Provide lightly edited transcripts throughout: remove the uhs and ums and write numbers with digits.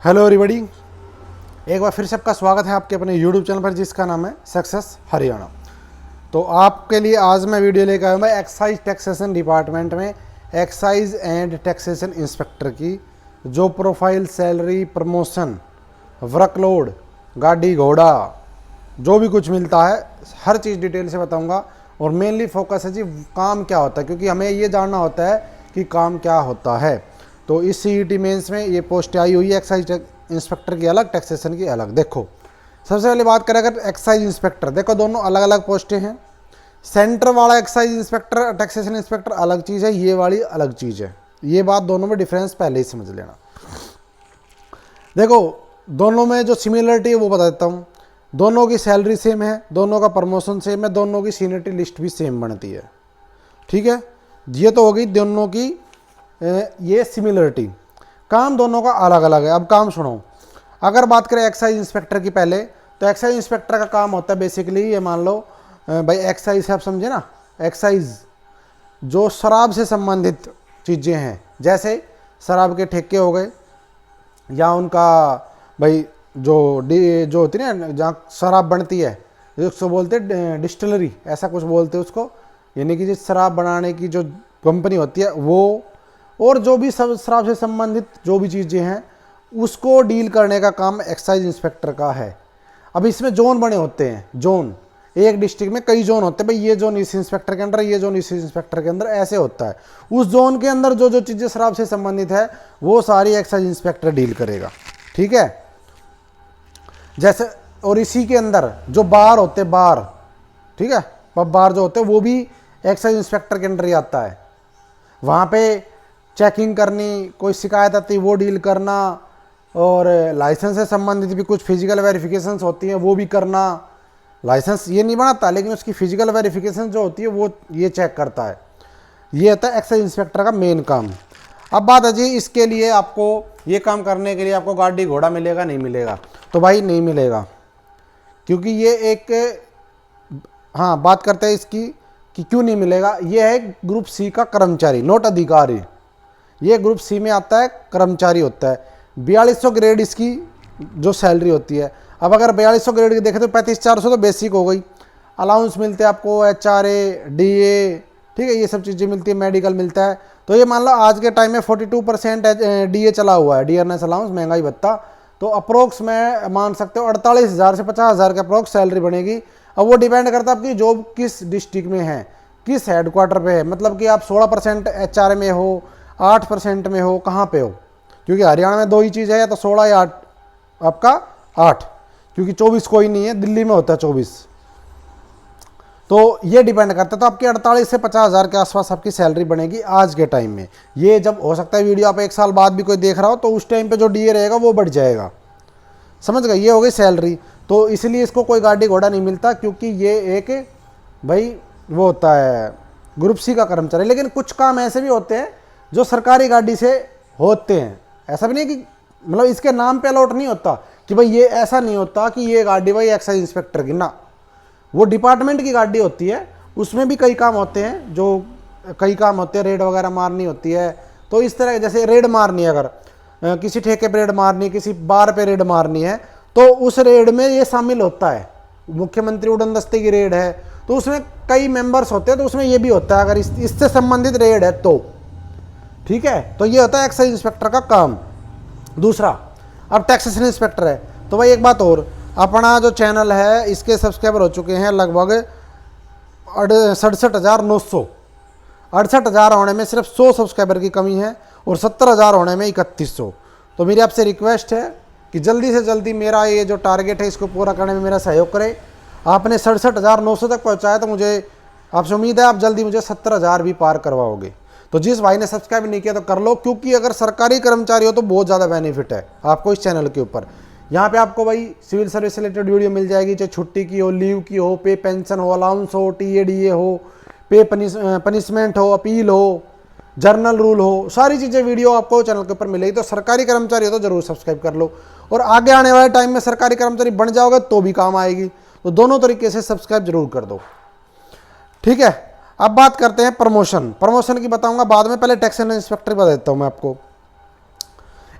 Hello everybody, एक बार फिर से आपका स्वागत है आपके अपने यूट्यूब चैनल पर जिसका नाम है सक्सेस हरियाणा। तो आपके लिए आज मैं वीडियो लेकर आया हूँ मैं एक्साइज टैक्सेशन डिपार्टमेंट में एक्साइज एंड टैक्सेशन इंस्पेक्टर की जो प्रोफाइल, सैलरी, प्रमोशन, वर्कलोड, गाड़ी घोड़ा जो भी कुछ मिलता है हर चीज़ डिटेल से बताऊँगा। और मेनली फोकस है जी काम क्या होता है, क्योंकि हमें ये जानना होता है कि काम क्या होता है। तो इस सीईटी मेंस में ये पोस्ट आई हुई है एक्साइज इंस्पेक्टर की अलग, टैक्सेशन की अलग। देखो सबसे पहले बात करें अगर एक्साइज इंस्पेक्टर, देखो दोनों अलग अलग पोस्टें हैं। सेंटर वाला एक्साइज इंस्पेक्टर, टैक्सेशन इंस्पेक्टर अलग चीज़ है, ये वाली अलग चीज़ है। ये बात दोनों में डिफरेंस पहले ही समझ लेना। देखो दोनों में जो सिमिलरिटी है वो बता देता हूँ। दोनों की सैलरी सेम है, दोनों का प्रमोशन सेम है, दोनों की सीनियरिटी लिस्ट भी सेम बनती है। ठीक है, ये तो हो गई दोनों की ये सिमिलरिटी। काम दोनों का अलग अलग है। अब काम सुनो, अगर बात करें एक्साइज इंस्पेक्टर की पहले, तो एक्साइज इंस्पेक्टर का काम होता है बेसिकली ये मान लो भाई एक्साइज है, आप समझे ना। एक्साइज जो शराब से संबंधित चीज़ें हैं, जैसे शराब के ठेके हो गए, या उनका भाई जो होती है ना जहाँ शराब बनती है, उसको बोलते हैं डिस्टिलरी, ऐसा कुछ बोलते हैं उसको, यानी कि जिस शराब बनाने की जो कंपनी होती है वो, और जो भी सब शराब से संबंधित जो भी चीज़ें हैं उसको डील करने का काम एक्साइज इंस्पेक्टर का है। अब इसमें जोन बने होते हैं, जोन, एक डिस्ट्रिक्ट में कई जोन होते हैं। भाई ये जोन इस इंस्पेक्टर के अंदर, ये जोन इस इंस्पेक्टर के अंदर, ऐसे होता है। उस जोन के अंदर जो जो चीज़ें शराब से संबंधित है वो सारी एक्साइज इंस्पेक्टर डील करेगा। ठीक है, जैसे और इसी के अंदर जो बार होते हैं, बार, ठीक है, पब बार जो होते हैं वो भी एक्साइज इंस्पेक्टर के अंदर ही आता है। वहाँ पे चेकिंग करनी, कोई शिकायत आती है वो डील करना, और लाइसेंस से संबंधित भी कुछ फिजिकल वेरिफिकेशंस होती हैं वो भी करना। लाइसेंस ये नहीं बनाता लेकिन उसकी फिजिकल वेरिफिकेशन जो होती है वो ये चेक करता है। ये होता है एक्साइज इंस्पेक्टर का मेन काम। अब बात है जी इसके लिए आपको ये काम करने के लिए आपको गाड़ी घोड़ा मिलेगा नहीं मिलेगा? तो भाई नहीं मिलेगा, क्योंकि ये एक, हाँ बात करते हैं इसकी कि क्यों नहीं मिलेगा। ये है ग्रुप सी का कर्मचारी, नोट अधिकारी। ये ग्रुप सी में आता है, कर्मचारी होता है। 4200 ग्रेड इसकी जो सैलरी होती है। अब अगर 4200 ग्रेड की देखें तो 35,400 तो बेसिक हो गई। अलाउंस मिलते हैं आपको, HRA, DA, ठीक है, ये सब चीज़ें मिलती है, मेडिकल मिलता है। तो ये मान लो आज के टाइम में 42% DA चला हुआ है, डियरनेस अलाउंस, महंगाई भत्ता। तो अप्रोक्स में मान सकते हो 48,000 से 50,000 के अप्रोक्स सैलरी बनेगी। अब वो डिपेंड करता है आपकी जॉब किस डिस्ट्रिक्ट में है, किस हेडक्वार्टर पे है। मतलब कि आप 16% HRA में हो, 8% में हो, कहाँ पे हो, क्योंकि हरियाणा में दो ही चीज़ है, या तो 16 या 8, आपका 8, क्योंकि 24 कोई नहीं है, दिल्ली में होता है 24। तो ये डिपेंड करता है। तो आपकी 48 से 50,000 के आसपास आपकी सैलरी बनेगी आज के टाइम में। ये जब हो सकता है वीडियो आप 1 साल बाद भी कोई देख रहा हो तो उस टाइम पे जो DA रहेगा वो बढ़ जाएगा, समझ गए। ये हो गई सैलरी। तो इसलिए इसको कोई गाड़ी घोड़ा नहीं मिलता, क्योंकि ये एक भाई वो होता है ग्रुप सी का कर्मचारी। लेकिन कुछ काम ऐसे भी होते हैं जो सरकारी गाड़ी से होते हैं। ऐसा भी नहीं कि मतलब इसके नाम पे अलॉट नहीं होता कि भाई ये, ऐसा नहीं होता कि ये गाड़ी भाई एक्साइज इंस्पेक्टर की, ना, वो डिपार्टमेंट की गाड़ी होती है। उसमें भी कई काम होते हैं, जो कई काम होते हैं, रेड वगैरह मारनी होती है। तो इस तरह जैसे रेड मारनी है, अगर किसी ठेके पे रेड मारनी, किसी बार पे रेड मारनी है, तो उस रेड में ये शामिल होता है। मुख्यमंत्री उड़न दस्ते की रेड है तो उसमें कई मेंबर्स होते हैं, तो उसमें ये भी होता है अगर इससे संबंधित रेड है तो। ठीक है, तो ये होता है एक्साइज इंस्पेक्टर का काम। दूसरा, अब टैक्सेशन इंस्पेक्टर है। तो भाई एक बात और, अपना जो चैनल है इसके सब्सक्राइबर हो चुके हैं लगभग 67,900। 68,000 होने में सिर्फ 100 सब्सक्राइबर की कमी है, और 70,000 होने में 3100। तो मेरी आपसे रिक्वेस्ट है कि जल्दी से जल्दी मेरा ये जो टारगेट है इसको पूरा करने में मेरा सहयोग करें। आपने 67,900 तक पहुँचाया तो मुझे आपसे उम्मीद है आप जल्दी मुझे 70,000 भी पार करवाओगे। तो जिस भाई ने सब्सक्राइब नहीं किया तो कर लो, क्योंकि अगर सरकारी कर्मचारी हो तो बहुत ज़्यादा बेनिफिट है आपको इस चैनल के ऊपर। यहाँ पे आपको भाई सिविल सर्विस से रिलेटेड वीडियो मिल जाएगी, चाहे छुट्टी की हो, लीव की हो, पे पेंशन हो, अलाउंस हो, TA DA हो, पे पनिशमेंट हो, अपील हो, जर्नल रूल हो, सारी चीज़ें वीडियो आपको चैनल के ऊपर मिलेगी। तो सरकारी कर्मचारी हो तो जरूर सब्सक्राइब कर लो, और आगे आने वाले टाइम में सरकारी कर्मचारी बन जाओगे तो भी काम आएगी। तो दोनों तरीके से सब्सक्राइब जरूर कर दो। ठीक है, अब बात करते हैं प्रमोशन। प्रमोशन की बताऊंगा बाद में, पहले टैक्सेशन इंस्पेक्टर बता देता हूं मैं आपको।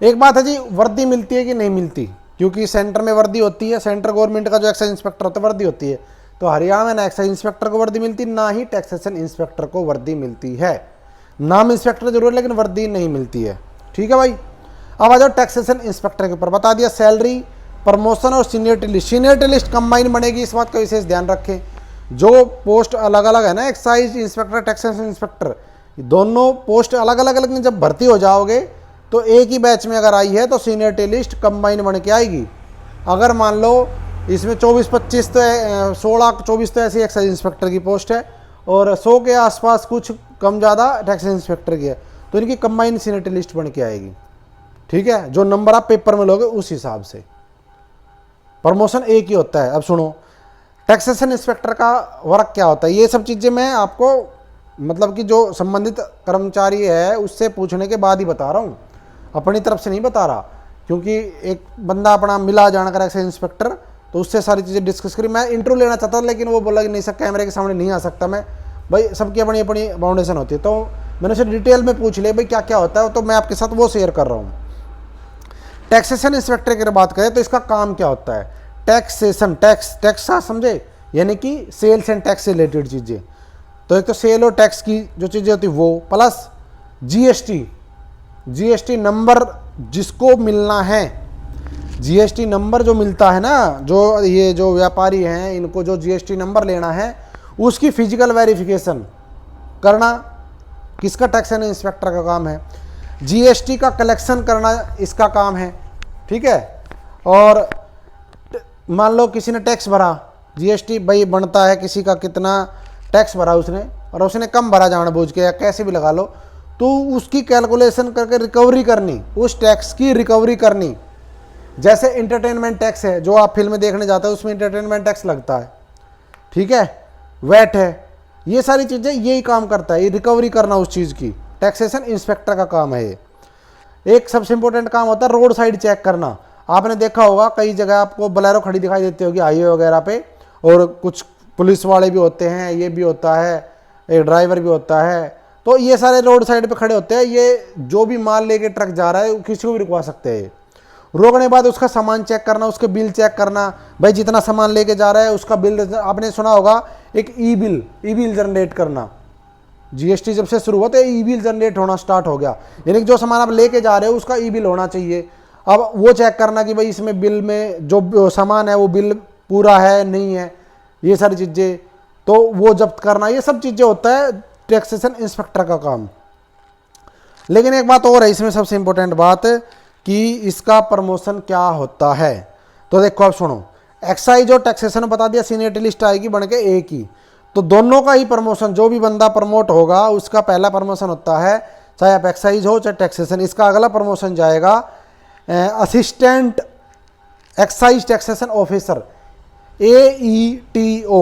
एक बात है जी, वर्दी मिलती है कि नहीं मिलती, क्योंकि सेंटर में वर्दी होती है, सेंट्रल गवर्नमेंट का जो एक्साइज इंस्पेक्टर होता है वर्दी होती है। तो हरियाणा में ना एक्साइज इंस्पेक्टर को वर्दी मिलती, ना ही टैक्सेशन इंस्पेक्टर को वर्दी मिलती है। नाम इंस्पेक्टर जरूर है लेकिन वर्दी नहीं मिलती है। ठीक है भाई। अब आ जाओ टैक्सेशन इंस्पेक्टर के ऊपर। बता दिया सैलरी, प्रमोशन और seniority list. Seniority list combine बनेगी, इस बात का विशेष ध्यान रखें। जो पोस्ट अलग अलग है ना, एक्साइज इंस्पेक्टर, टैक्सेशन इंस्पेक्टर, दोनों पोस्ट अलग अलग, लेकिन जब भर्ती हो जाओगे तो एक ही बैच में अगर आई है तो सीनियरिटी लिस्ट कंबाइन बन के आएगी। अगर मान लो इसमें 24-25 तो 16-24 तो ऐसी एक्साइज इंस्पेक्टर की पोस्ट है और 100 के आसपास कुछ कम ज़्यादा टैक्स इंस्पेक्टर की है, तो इनकी कंबाइन सीनियरिटी लिस्ट बन के आएगी। ठीक है, जो नंबर आप पेपर में लोगे उस हिसाब से। प्रमोशन एक ही होता है। अब सुनो, टैक्सेशन इंस्पेक्टर का वर्क क्या होता है, ये सब चीज़ें मैं आपको मतलब कि जो संबंधित कर्मचारी है उससे पूछने के बाद ही बता रहा हूँ, अपनी तरफ से नहीं बता रहा। क्योंकि एक बंदा अपना मिला जानकर एक्साइज इंस्पेक्टर, तो उससे सारी चीज़ें डिस्कस करी। मैं इंटरव्यू लेना चाहता था लेकिन वो बोला कि नहीं सर, कैमरे के सामने नहीं आ सकता मैं, भाई सबकी अपनी अपनी बाउंडेशन होती है। तो मैंने उसे डिटेल में पूछ लिया भाई क्या क्या होता है, तो मैं आपके साथ वो शेयर कर रहा हूँ। टैक्सेशन इंस्पेक्टर की बात करें तो इसका काम क्या होता है। टैक्सेशन, टैक्स का समझे, यानी कि सेल्स एंड टैक्स से रिलेटेड चीज़ें। तो एक तो सेल और टैक्स की जो चीज़ें होती वो, प्लस जीएसटी नंबर जिसको मिलना है, जीएसटी नंबर जो मिलता है ना, जो ये जो व्यापारी हैं इनको जो जीएसटी नंबर लेना है उसकी फिजिकल वेरिफिकेशन करना किसका, टैक्सेशन इंस्पेक्टर का काम है। जीएसटी का कलेक्शन करना इसका काम है। ठीक है। और मान लो किसी ने टैक्स भरा, जीएसटी भाई बनता है किसी का, कितना टैक्स भरा उसने और उसने कम भरा जानबूझ के या कैसे भी लगा लो, तो उसकी कैलकुलेशन करके रिकवरी करनी, उस टैक्स की रिकवरी करनी। जैसे इंटरटेनमेंट टैक्स है, जो आप फिल्म देखने जाते हो उसमें इंटरटेनमेंट टैक्स लगता है। ठीक है, वैट है, ये सारी चीज़ें यही काम करता है, ये रिकवरी करना उस चीज़ की। टैक्सेशन इंस्पेक्टर का काम है ये। एक सबसे इंपॉर्टेंट काम होता है रोड साइड चेक करना। आपने देखा होगा कई जगह आपको बोलेरो खड़ी दिखाई देती होगी हाईवे वगैरह पे, और कुछ पुलिस वाले भी होते हैं, ये भी होता है, एक ड्राइवर भी होता है। तो ये सारे रोड साइड पे खड़े होते हैं, ये जो भी माल लेके ट्रक जा रहा है किसी को भी रुकवा सकते हैं। रोकने के बाद उसका सामान चेक करना, उसके बिल चेक करना, भाई जितना सामान लेके जा रहा है उसका बिल। आपने सुना होगा एक ई बिल जनरेट करना, जीएसटी जब से शुरू हुआ तो ई बिल जनरेट होना स्टार्ट हो गया, यानी कि जो सामान आप लेके जा रहे हो उसका ई बिल होना चाहिए। अब वो चेक करना कि भाई इसमें बिल में जो सामान है वो बिल पूरा है नहीं है, ये सारी चीज़ें, तो वो जब्त करना, ये सब चीज़ें होता है टैक्सेशन इंस्पेक्टर का काम। लेकिन एक बात और है इसमें, सबसे इंपॉर्टेंट बात कि इसका प्रमोशन क्या होता है। तो देखो आप सुनो, एक्साइज और टैक्सेशन बता दिया, सीनियरिटी लिस्ट आएगी बन के एक ही, तो दोनों का ही प्रमोशन, जो भी बंदा प्रमोट होगा उसका पहला प्रमोशन होता है, चाहे आप एक्साइज हो चाहे टैक्सेशन। इसका अगला प्रमोशन जाएगा assistant excise taxation officer, AETO।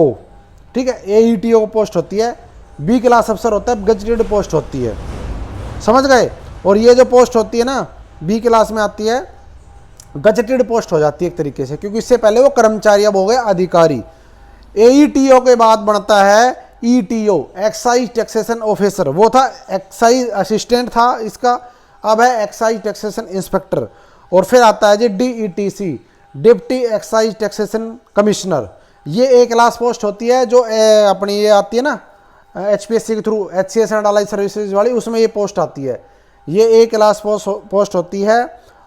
ठीक है, AETO पोस्ट होती है, बी क्लास अफसर होता है, गजेटेड पोस्ट होती है, समझ गए। और ये जो पोस्ट होती है ना बी क्लास में आती है, गजेटेड पोस्ट हो जाती है एक तरीके से, क्योंकि इससे पहले वो कर्मचारी, अब हो गए अधिकारी। AETO के बाद बनता है ETO, एक्साइज टैक्सेशन ऑफिसर, वो था एक्साइज असिस्टेंट था इसका, अब है एक्साइज टैक्सेशन इंस्पेक्टर। और फिर आता है जी DETC, deputy excise taxation commissioner. ये एक क्लास पोस्ट होती है जो अपनी ये आती है ना HPSC के through, HCS and allied services वाली, उसमें ये पोस्ट आती है। ये एक क्लास पोस्ट होती है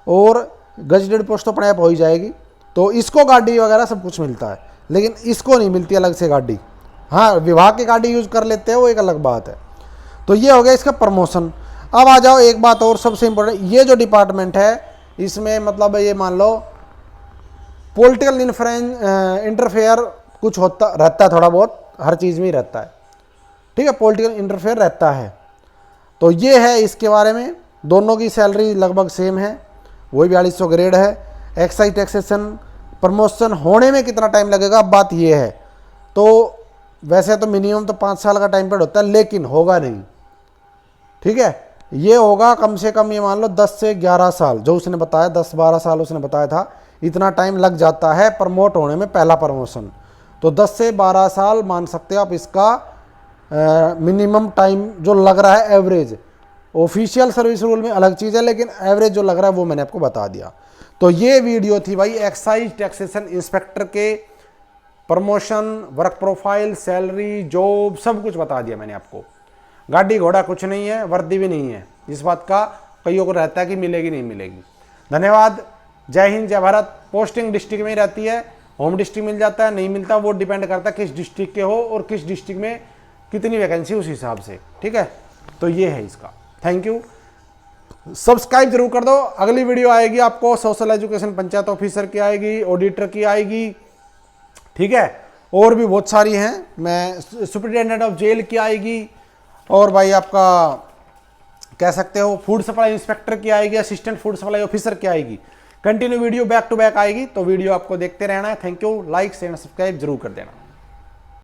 और गजेटेड पोस्ट तो अपने आप हो ही जाएगी। तो इसको गाड़ी वगैरह सब कुछ मिलता है, लेकिन इसको नहीं मिलती अलग से गाड़ी। हाँ, विभाग की गाड़ी यूज कर लेते हैं, वो एक अलग बात है। तो ये हो गया इसका प्रमोशन। अब आ जाओ एक बात और सबसे इंपॉर्टेंट, ये जो डिपार्टमेंट है इसमें मतलब ये मान लो पॉलिटिकल इंटरफेयर कुछ होता रहता है, थोड़ा बहुत हर चीज़ में ही रहता है। ठीक है, पॉलिटिकल इंटरफेयर रहता है। तो ये है इसके बारे में। दोनों की सैलरी लगभग सेम है, वही 4200 ग्रेड है। एक्साइज टैक्सेशन प्रमोशन होने में कितना टाइम लगेगा, अब बात ये है। तो वैसे तो मिनिमम तो 5 साल का टाइम पीरियड होता है, लेकिन होगा नहीं। ठीक है, ये होगा कम से कम, ये मान लो 10 से 11 साल, जो उसने बताया 10-12 साल उसने बताया था, इतना टाइम लग जाता है प्रमोट होने में, पहला प्रमोशन। तो 10 से 12 साल मान सकते हो आप इसका मिनिमम टाइम जो लग रहा है एवरेज। ऑफिशियल सर्विस रूल में अलग चीज़ है, लेकिन एवरेज जो लग रहा है वो मैंने आपको बता दिया। तो ये वीडियो थी भाई एक्साइज टैक्सेशन इंस्पेक्टर के promotion, work profile, salary, job, सब कुछ बता दिया मैंने आपको। गाड़ी घोड़ा कुछ नहीं है, वर्दी भी नहीं है, इस बात का कईयों को रहता है कि मिलेगी नहीं मिलेगी। धन्यवाद, जय हिंद, जय भारत। पोस्टिंग डिस्ट्रिक्ट में ही रहती है, होम डिस्ट्रिक्ट मिल जाता है, नहीं मिलता, वो डिपेंड करता है किस डिस्ट्रिक्ट के हो और किस डिस्ट्रिक्ट में कितनी वैकेंसी उस हिसाब से। ठीक है, तो ये है इसका। थैंक यू, सब्सक्राइब जरूर कर दो। अगली वीडियो आएगी आपको सोशल एजुकेशन पंचायत ऑफिसर की आएगी, ऑडिटर की आएगी, ठीक है, और भी बहुत सारी हैं। मैं सुपरिटेंडेंट ऑफ जेल की आएगी, और भाई आपका कह सकते हो फूड सप्लाई इंस्पेक्टर की आएगी, असिस्टेंट फूड सप्लाई ऑफिसर की आएगी। Continue video back to back आएगी, तो वीडियो आपको देखते रहना है। Thank you, like share subscribe जरूर कर देना।